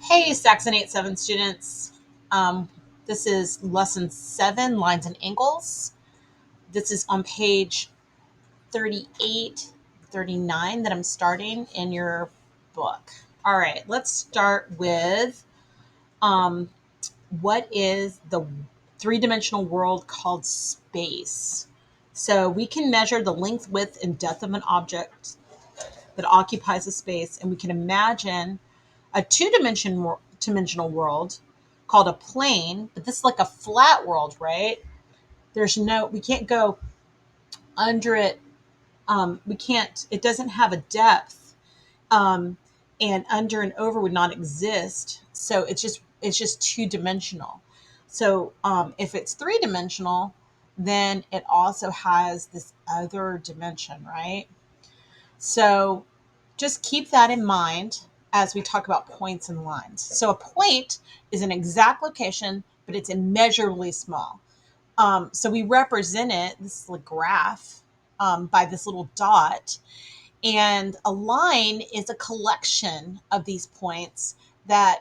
Hey, Saxon 8-7 students. Um, this is lesson 7, lines and angles. This is on page 38, 39 that I'm starting in your book. All right, let's start with um, what is the three-dimensional world called space? So we can measure the length, width, and depth of an object that occupies a space, and we can imagine a two-dimensional world called a plane, but this is like a flat world, right? We can't go under it. We can't, it doesn't have a depth. Um, and under and over would not exist. So it's just two-dimensional. So if it's three-dimensional, then it also has this other dimension, right? So just keep that in mind as we talk about points and lines. So a point is an exact location, but it's immeasurably small. So we represent it, this is a graph, by this little dot. And a line is a collection of these points that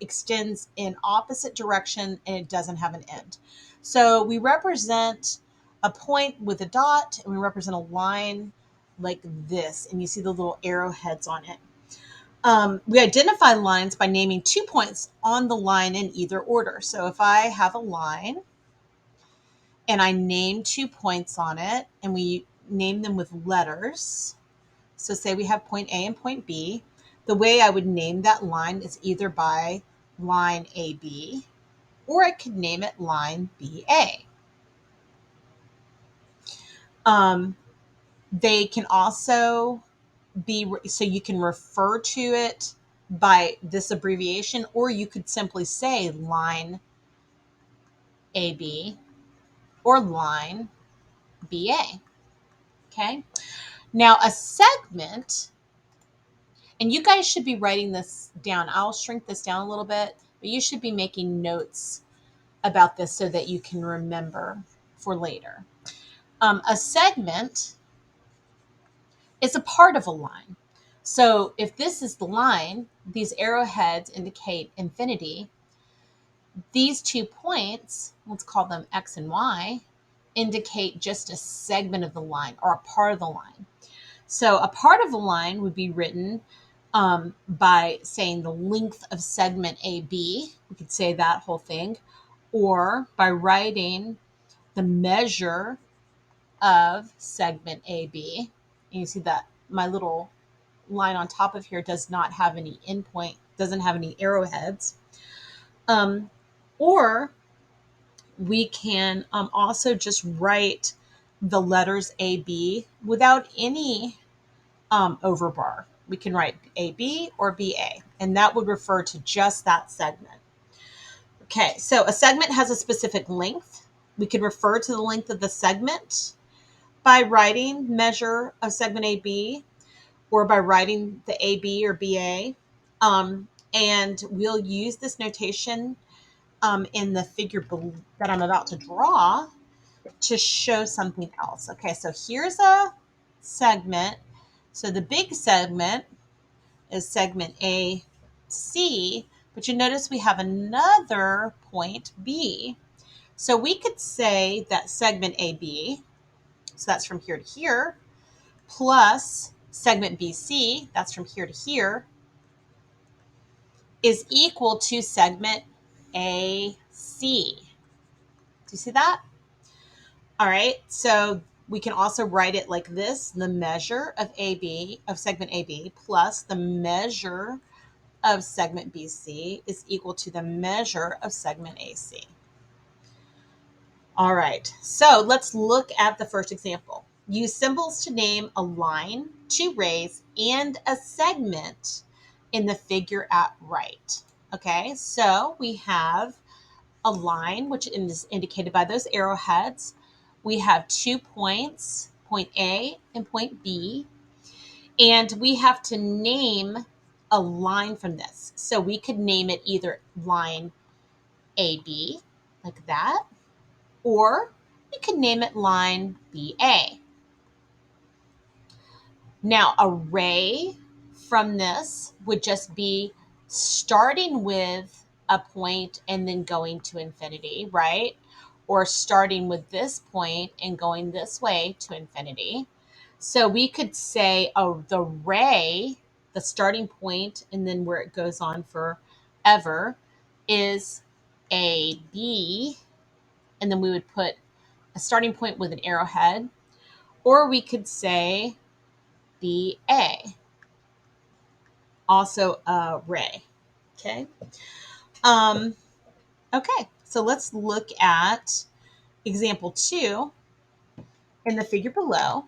extends in opposite direction and it doesn't have an end. So we represent a point with a dot and we represent a line like this, and you see the little arrowheads on it. We identify lines by naming 2 points on the line in either order. So if I have a line and I name 2 points on it and we name them with letters, so say we have point A and point B, the way I would name that line is either by line AB or I could name it line BA. Um, they can also so you can refer to it by this abbreviation, or you could simply say line AB or line BA. Okay. Now a segment, and you guys should be writing this down. I'll shrink this down a little bit, but you should be making notes about this so that you can remember for later. A segment is a part of a line. So if this is the line, these arrowheads indicate infinity. These 2 points, let's call them X and Y, indicate just a segment of the line or a part of the line. So a part of a line would be written by saying the length of segment AB. We could say that whole thing. Or by writing the measure of segment AB. And you see that my little line on top of here does not have any endpoint, doesn't have any arrowheads. Or we can also just write the letters AB without any overbar. We can write AB or BA, and that would refer to just that segment. Okay, so a segment has a specific length. We could refer to the length of the segment by writing measure of segment AB or by writing the AB or BA. And we'll use this notation in the figure that I'm about to draw to show something else. Okay, so here's a segment. So the big segment is segment AC, but you notice we have another point B. So we could say that segment AB, so that's from here to here, plus segment BC, that's from here to here, is equal to segment AC. Do you see that? All right, so we can also write it like this: the measure of AB, of segment AB, plus the measure of segment BC is equal to the measure of segment AC. All right, so let's look at the first example. Use symbols to name a line, two rays, and a segment in the figure at right. Okay, so we have a line, which is indicated by those arrowheads. We have 2 points, point A and point B, and we have to name a line from this. So we could name it either line AB, like that, or we could name it line BA. Now, a ray from this would just be starting with a point and then going to infinity, right? Or starting with this point and going this way to infinity. So we could say, oh, the ray, the starting point, and then where it goes on forever is a B, and then we would put a starting point with an arrowhead. Or we could say BA, also a ray. Okay. Um, okay, so let's look at example 2 in the figure below.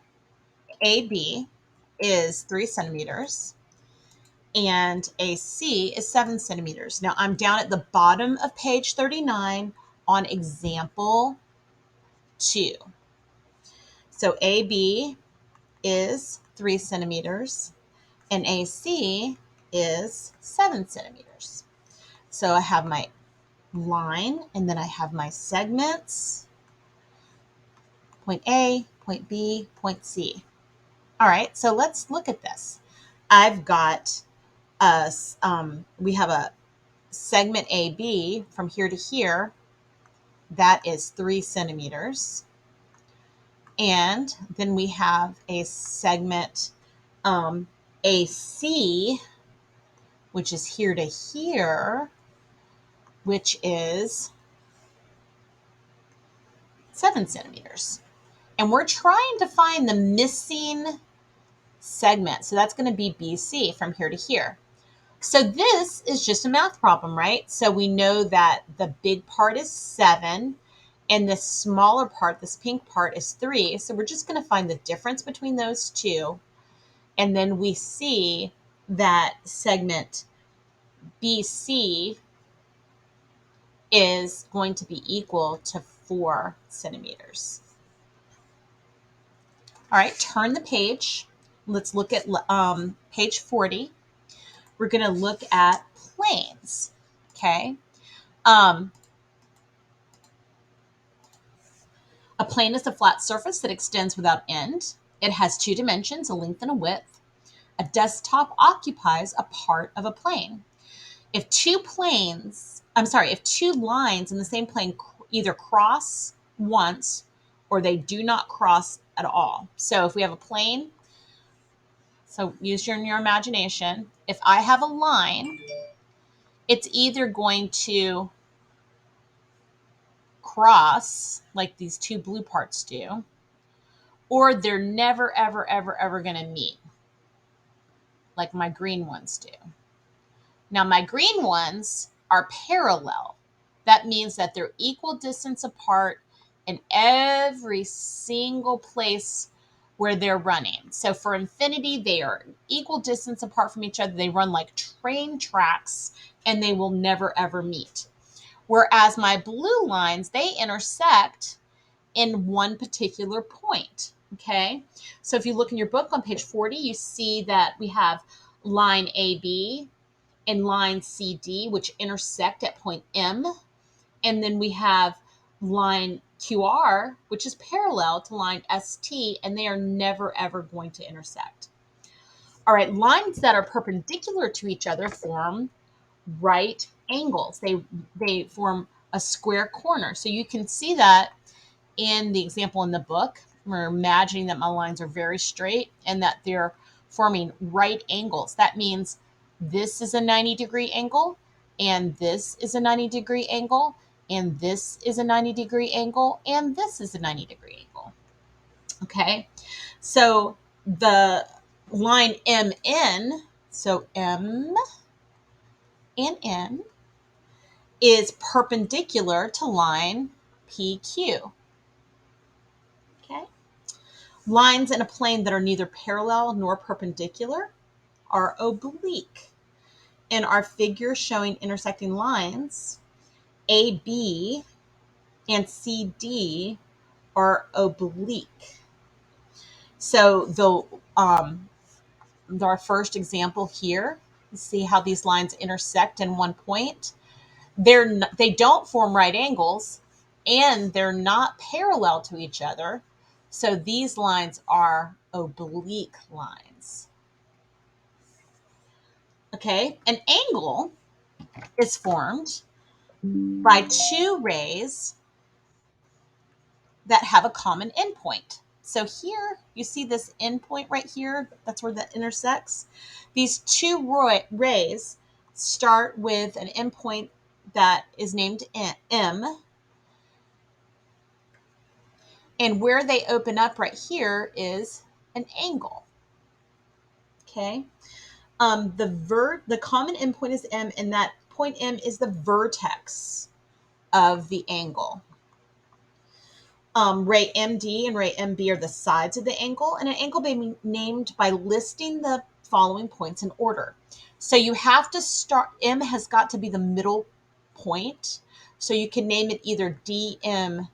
AB is 3 centimeters and AC is 7 centimeters. Now I'm down at the bottom of page 39 on example 2. So AB is 3 centimeters and AC is 7 centimeters. So I have my line and then I have my segments, point A, point B, point C. All right, so let's look at this. I've got we have a segment AB from here to here. That is 3 centimeters. And then we have a segment AC, which is here to here, which is 7 centimeters. And we're trying to find the missing segment. So that's going to be BC from here to here. So this is just a math problem, right? So we know that the big part is 7 and the smaller part, this pink part, is 3. So we're just going to find the difference between those two. And then we see that segment BC is going to be equal to 4 centimeters. All right, turn the page. Let's look at page 40. We're going to look at planes, okay? A plane is a flat surface that extends without end. It has 2 dimensions, a length and a width. A desktop occupies a part of a plane. If two lines in the same plane either cross once or they do not cross at all. So if we have a plane, so use your imagination. If I have a line, it's either going to cross like these 2 blue parts do, or they're never, ever, ever, ever going to meet like my green ones do. Now, my green ones are parallel. That means that they're equal distance apart in every single place where they're running. So for infinity, they are equal distance apart from each other. They run like train tracks and they will never, ever meet. Whereas my blue lines, they intersect in one particular point. Okay. So if you look in your book on page 40, you see that we have line AB and line CD, which intersect at point M. And then we have line QR, which is parallel to line ST, and they are never, ever going to intersect. All right, lines that are perpendicular to each other form right angles. They form a square corner. So you can see that in the example in the book. We're imagining that my lines are very straight and that they're forming right angles. That means this is a 90-degree angle, and this is a 90-degree angle, and this is a 90-degree angle, and this is a 90-degree angle. Okay, so the line MN, so M and N, is perpendicular to line PQ. Okay. Lines in a plane that are neither parallel nor perpendicular are oblique. In our figure showing intersecting lines, AB and CD are oblique. So our first example here, you see how these lines intersect in one point. They don't form right angles, and they're not parallel to each other. So these lines are oblique lines. Okay, an angle is formed by two rays that have a common endpoint. So here you see this endpoint right here, that's where that intersects. These two rays start with an endpoint that is named M, and where they open up right here is an angle. Okay. The common endpoint is M, and that point M is the vertex of the angle. Ray MD and ray MB are the sides of the angle, and an angle may be named by listing the following points in order. So you have to start, M has got to be the middle point. So you can name it either DMB,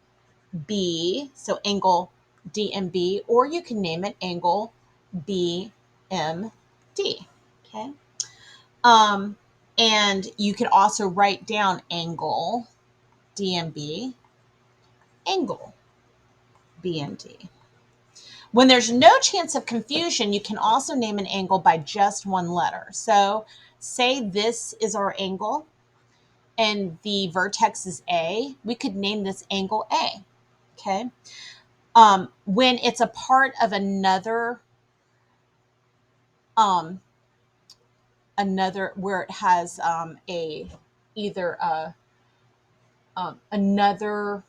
so angle DMB, or you can name it angle BMD. Okay. Um, and you can also write down angle DMB, angle BMD. When there's no chance of confusion, you can also name an angle by just one letter. So say this is our angle and the vertex is A, we could name this angle A. Okay. When it's a part of another where it has a either another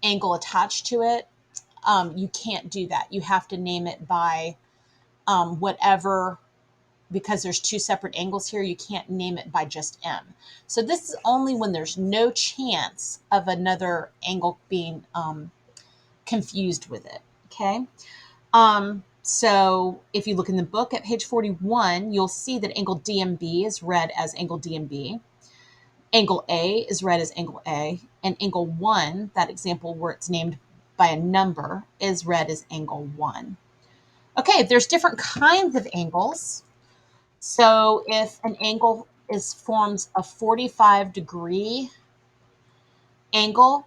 angle attached to it, you can't do that. You have to name it by whatever, because there's two separate angles here, you can't name it by just M. So this is only when there's no chance of another angle being confused with it. Okay. So if you look in the book at page 41, you'll see that angle DMB is read as angle DMB. Angle A is read as angle A, and angle 1, that example where it's named by a number, is read as angle 1. Okay, there's different kinds of angles. So if an angle forms a 45-degree angle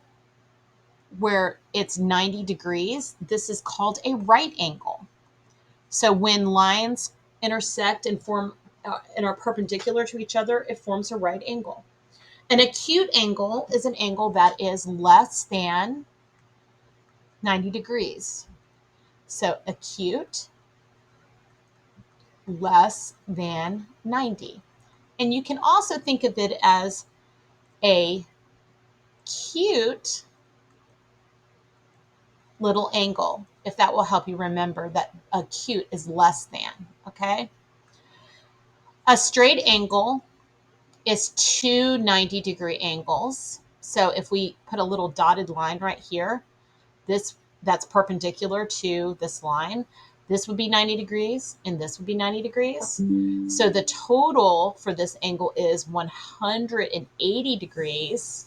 where it's 90 degrees, this is called a right angle. So when lines intersect and form and are perpendicular to each other, it forms a right angle. An acute angle is an angle that is less than 90 degrees. So acute, less than 90. And you can also think of it as a cute little angle, if that will help you remember that acute is less than, okay? A straight angle is two 90-degree angles. So if we put a little dotted line right here, that's perpendicular to this line. This would be 90 degrees and this would be 90 degrees. So the total for this angle is 180 degrees.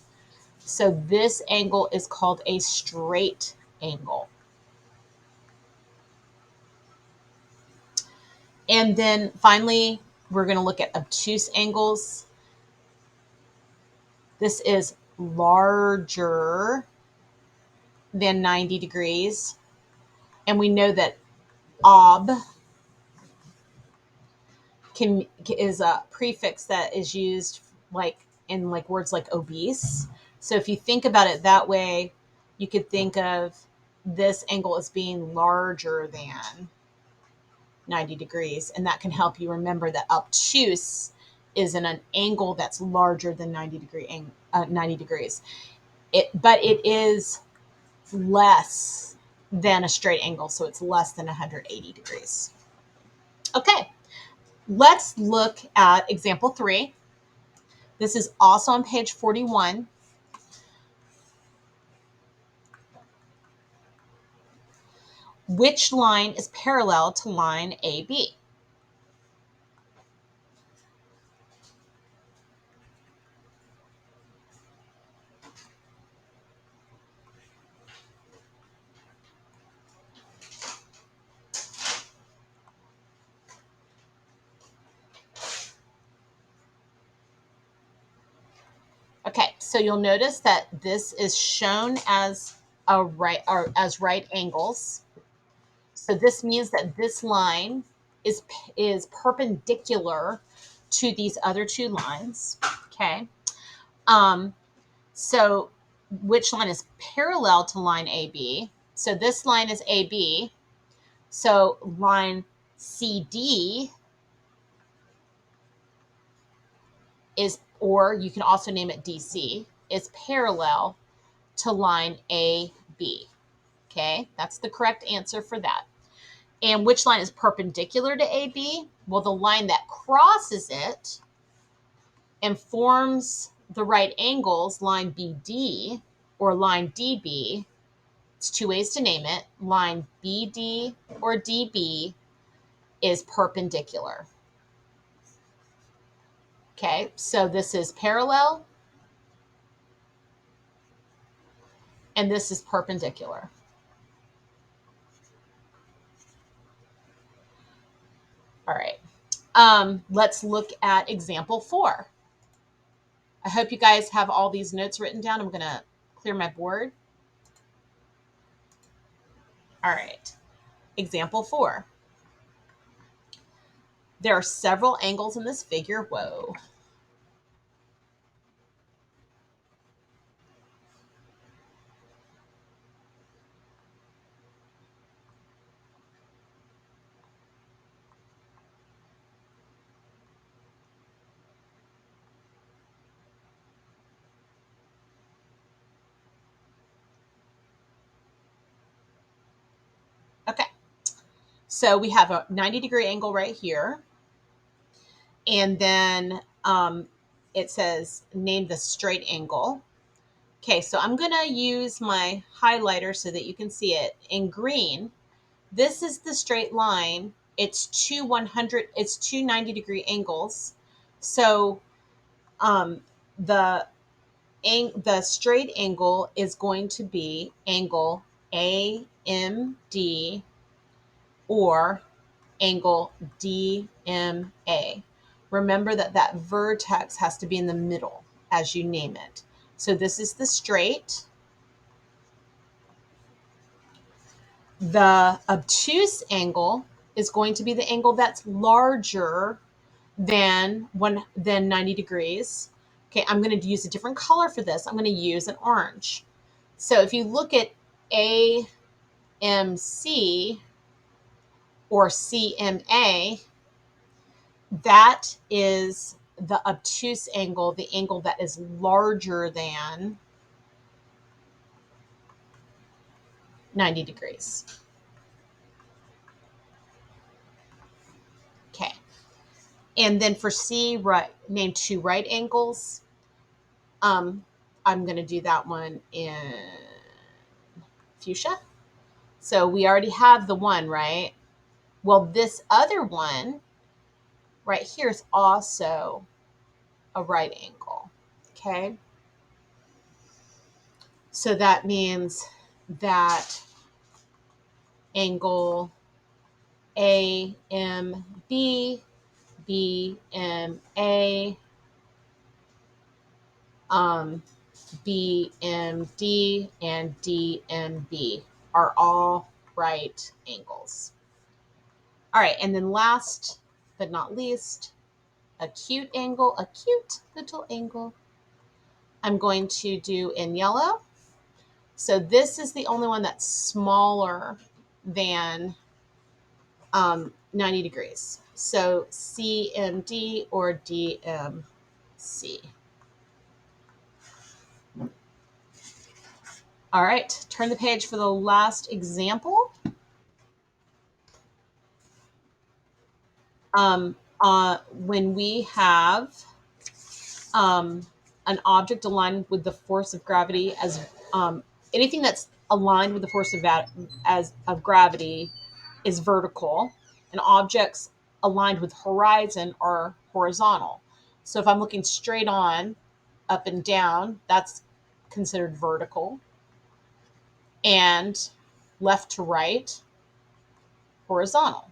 So this angle is called a straight angle. And then finally, we're going to look at obtuse angles. This is larger than 90 degrees. And we know that ob is a prefix that is used like in like words like obese. So if you think about it that way, you could think of this angle as being larger than 90 degrees, and that can help you remember that obtuse is an angle that's larger than 90 degrees. But it is less than a straight angle, so it's less than 180 degrees. Okay, let's look at example 3. This is also on page 41. Which line is parallel to line AB? Okay, so you'll notice that this is shown as as right angles. So this means that this line is perpendicular to these other two lines. Okay. So which line is parallel to line AB? So this line is AB. So line CD is, or you can also name it DC, is parallel to line AB. Okay, that's the correct answer for that. And which line is perpendicular to AB? Well, the line that crosses it and forms the right angles, line BD or line DB, it's two ways to name it. Line BD or DB is perpendicular. Okay, so this is parallel and this is perpendicular. All right, let's look at example 4. I hope you guys have all these notes written down. I'm going to clear my board. All right, example 4. There are several angles in this figure. Whoa. Okay, so we have a 90-degree angle right here. And then it says name the straight angle. Okay, so I'm going to use my highlighter so that you can see it. In green, this is the straight line. It's two 90-degree angles. So the straight angle is going to be angle AMD or angle DMA. Remember that vertex has to be in the middle as you name it. So this is the straight. The obtuse angle is going to be the angle that's larger than 90 degrees. Okay, I'm going to use a different color for this. I'm going to use an orange. So if you look at AMC or CMA, that is the obtuse angle, the angle that is larger than 90 degrees. Okay. And then for C, right, name two right angles. I'm going to do that one in fuchsia. So we already have the one, right? Well, this other one right here is also a right angle. Okay. So that means that angle AMB, BMA, BMD, and DMB are all right angles. All right, and then last but not least, acute angle, a cute little angle. I'm going to do in yellow. So this is the only one that's smaller than 90 degrees. So CMD or DMC. All right, turn the page for the last example. When we have an object aligned with the force of gravity as anything that's aligned with the force of gravity is vertical, and objects aligned with horizon are horizontal. So if I'm looking straight on, up and down, that's considered vertical, and left to right, horizontal.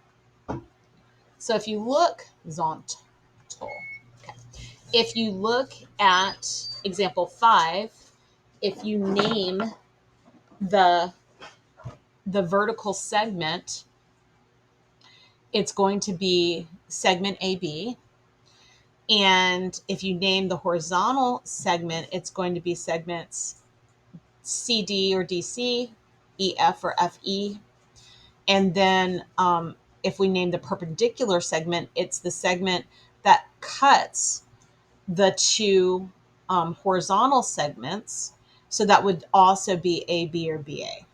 So if you look horizontal, okay. If you look at example 5, if you name the vertical segment, it's going to be segment AB. And if you name the horizontal segment, it's going to be segments CD or DC, EF or FE. And then if we name the perpendicular segment, it's the segment that cuts the two horizontal segments. So that would also be AB or BA.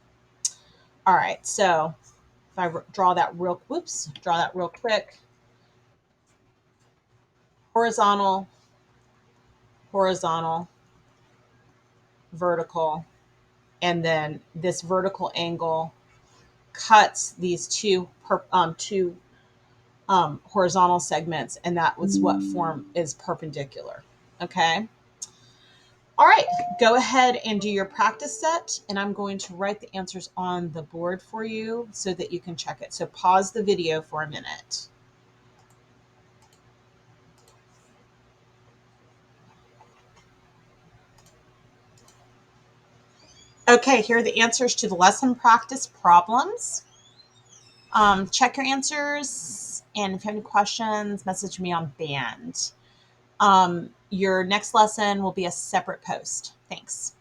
All right, so if I draw that real quick, horizontal, horizontal, vertical, and then this vertical angle cuts these two horizontal segments, and that was what form is perpendicular. Okay. All right, go ahead and do your practice set, and I'm going to write the answers on the board for you so that you can check it. So pause the video for a minute. Okay, here are the answers to the lesson practice problems. Check your answers, and if you have any questions, message me on Band. Your next lesson will be a separate post. Thanks.